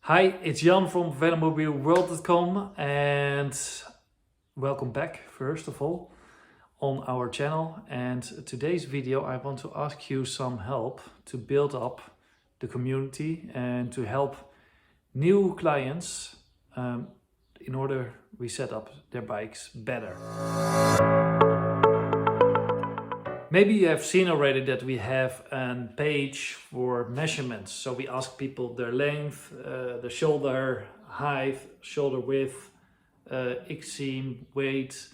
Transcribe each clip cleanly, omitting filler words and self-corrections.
Hi, it's Jan from VeloMobileWorld.com and welcome back first of all on our channel. And today's video I want to ask you some help to build up the community and to help new clients in order we set up their bikes better. Maybe you have seen already that we have a page for measurements. So we ask people their length, the shoulder height, shoulder width, X-seam, weight,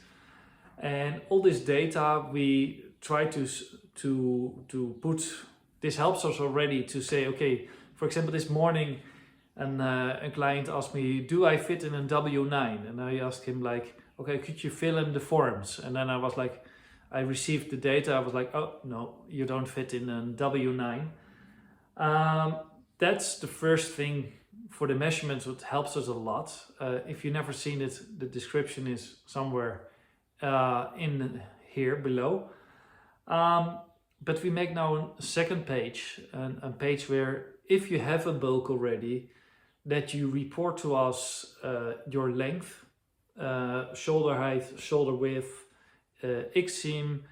and all this data we try to put. This helps us already to say, okay, for example, this morning a client asked me, do I fit in a W9? And I asked him like, okay, could you fill in the forms? And then I was like, I received the data, I was like, oh no, you don't fit in a W9. That's the first thing for the measurements, what helps us a lot. If you've never seen it, the description is somewhere in here below. But we make now a second page, a page where if you have a bulk already, that you report to us your length, shoulder height, shoulder width, X-seam,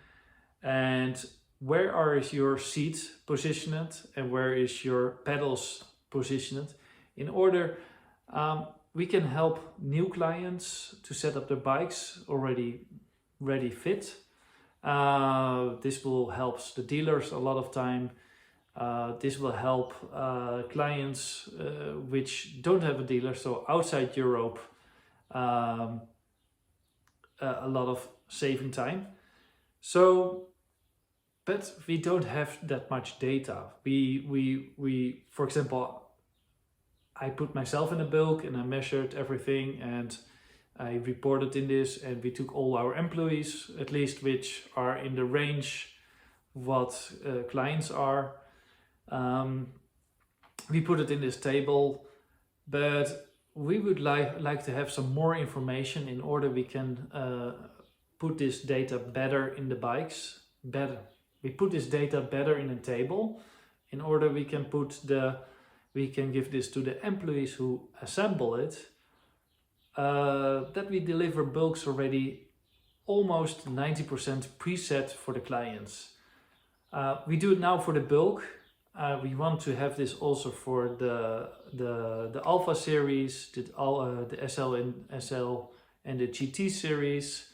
and where are your seat positioned and where is your pedals positioned, in order we can help new clients to set up their bikes already ready fit. This will help the dealers a lot of time. This will help clients which don't have a dealer, so outside Europe, a lot of saving time. So, but we don't have that much data. We for example, I put myself in a bulk and I measured everything and I reported in this, and we took all our employees, at least which are in the range what clients are. We put it in this table, but we would like to have some more information in order we can put this data better in the bikes. We put this data better in a table in order we can give this to the employees who assemble it. That we deliver bulks already almost 90% preset for the clients. We do it now for the bulk. We want to have this also for the Alpha series, the SL and the GT series,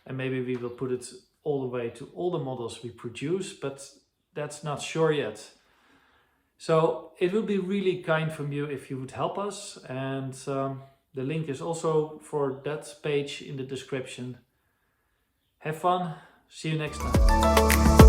and maybe we will put it all the way to all the models we produce, but that's not sure yet. So it will be really kind from you if you would help us, and the link is also for that page in the description. Have fun, see you next time.